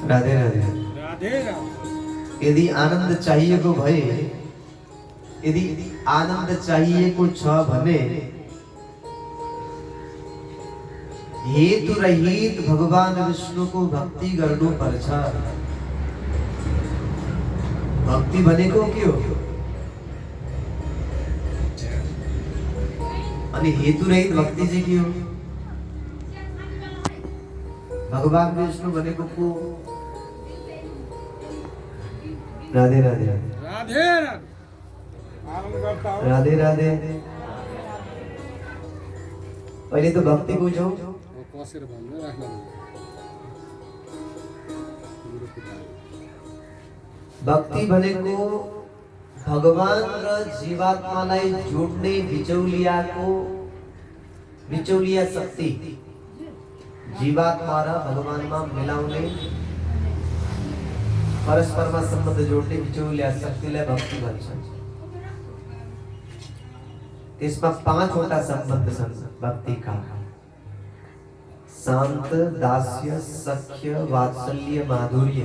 राधे राधे। राधे राधे। यदि आनंद चाहिए को भय, यदि आनंद चाहिए को छ भने, हेतु रहित भगवान विष्णु को भक्ति करनो पर छ। भक्ति बने को क्यों? अनि हेतु रहित भक्ति से क्यों? भगवान विष्णु बने को राधे राधे राधे राधे। राधे राधे। पहले तो भक्ति पूछो। भक्ति भने को भगवान र जीवात्मालाई जोड्ने बिचौलिया शक्ति, जीवात्मा र भगवानमा मिलाउने, परस्परमा सम्बन्ध जोड्ने बिचौलिया शक्तिलाई भक्ति भन्छ। त्यसमा 5वटा सम्बन्ध छन् भक्ति का: शान्त, दास्य, सख्य, वात्सल्य, माधुर्य।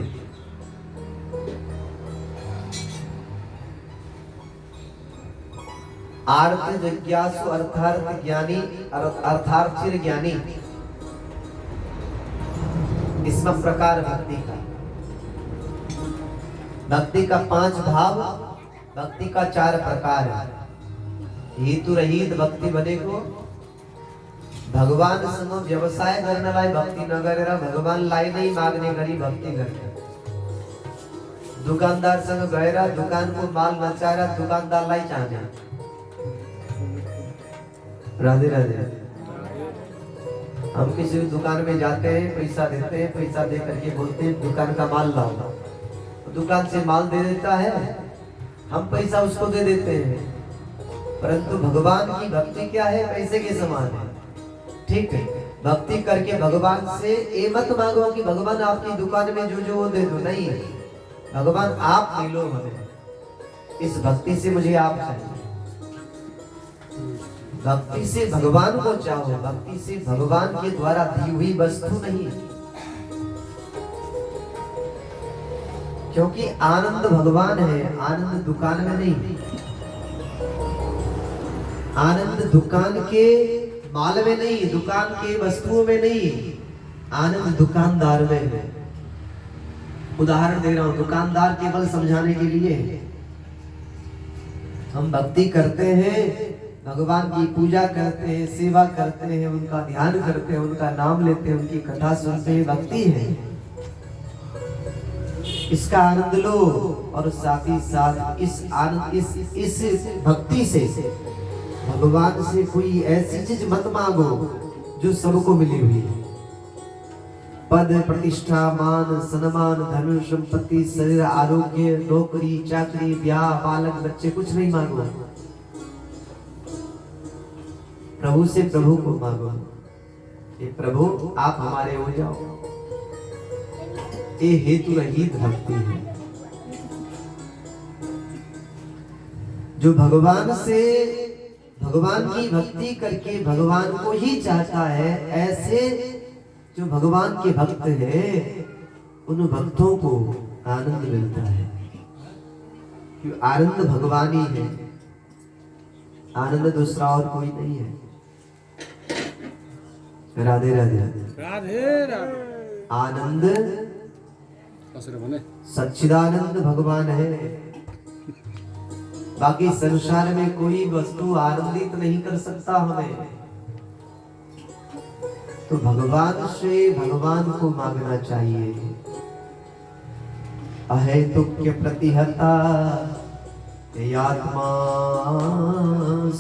आर्त जिज्ञासु अर्थार्थ ज्ञानी, अर्थार्थिर ज्ञानी। इसमें प्रकार भक्ति का, भक्ति का 5 भाव, भक्ति का 4 प्रकार है। हेतु रहित भक्ति बने को भगवान संग व्यवसाय करने लाई भक्ति न गरेर भगवान लाई नहीं मागने गरी भक्ति गर्ने। दुकानदार संग गएर दुकान को माल नचाएर दुकानदार लाई चाहने। राधे राधे। हम किसी दुकान में जाते हैं, पैसा देते हैं, पैसा दे करके बोलते हैं दुकान का माल लाओ, दुकान से माल दे देता है, हम पैसा उसको दे देते हैं। परंतु भगवान की भक्ति क्या है? पैसे के समान है। ठीक है, भक्ति करके भगवान से ये मत मांगो कि भगवान आपकी दुकान में जो वो दे दो, नहीं। भगवान आप मिलो हमें, इस भक्ति से मुझे आप चाहिए। भक्ति से भगवान को चाहो, भक्ति से भगवान के द्वारा दी हुई वस्तु नहीं। क्योंकि आनंद भगवान है, आनंद दुकान में नहीं। आनंद दुकान के माल में नहीं, दुकान के वस्तुओं में नहीं, आनंद दुकानदार में है। उदाहरण दे रहा हूं, दुकानदार केवल समझाने के लिए। हम भक्ति करते हैं, भगवान की पूजा करते हैं, सेवा करते हैं, उनका ध्यान करते हैं, उनका नाम लेते हैं, उनकी कथा सुनते हैं, भक्ति है। इसका आनंद लो और साथ ही साथ इस आनंद इस भक्ति से भगवान से कोई ऐसी चीज मत मांगो जो सबको मिली हुई है। पद, प्रतिष्ठा, मान, सम्मान, धन, संपत्ति, शरीर, आरोग्य, नौकरी, चाकरी, ब्याह, बालक, बच्चे, कुछ नहीं मांगो। प्रभु से प्रभु को मांगो। ये प्रभु आप हमारे हो जाओ। ये हेतु रहित भक्ति है। जो भगवान से भगवान की भक्ति करके भगवान को ही चाहता है, ऐसे जो भगवान के भक्त हैं, उन भक्तों को आनंद मिलता है। क्यों? आनंद भगवान ही है, आनंद दूसरा और कोई नहीं है। राधे राधे। राधे राधे। आनंद सच्चिदानंद भगवान है। बाकी संसार में कोई वस्तु आनंदित नहीं कर सकता हमें। तो भगवान से भगवान को मांगना चाहिए। अहेतुक्य प्रतिहता आत्मा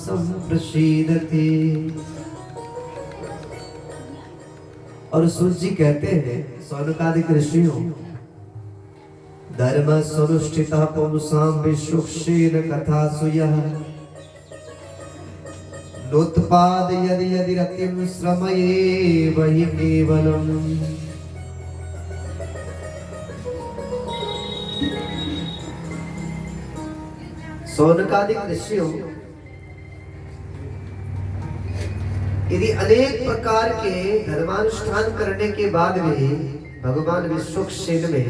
संप्रसीदते। और सूर्य जी कहते हैं सौनकादिक ऋषियों, धर्म सुनुष्ठिता पुंसां विश्वक्षेण कथा सुयः नोत्पाद यदि यदि रतिं श्रमये वही केवलम्। सौनकादिक ऋषियों, यदि अनेक प्रकार के धर्मानुष्ठान करने के बाद भी भगवान विश्वक्सेन में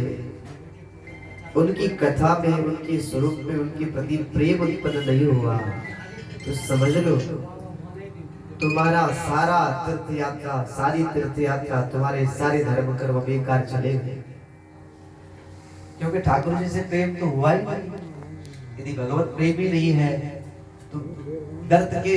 उनकी कथा में, उनके स्वरूप में उनके प्रति प्रेम उत्पन्न नहीं हुआ तो समझ लो तुम्हारा सारा तीर्थ यात्रा, सारी तीर्थ यात्रा, तुम्हारे सारे धर्म कर्म बेकार चलेंगे। क्योंकि ठाकुर जी से प्रेम तो हुआ ही नहीं। यदि भगवत प्रेम ही नहीं है तो व्यर्थ के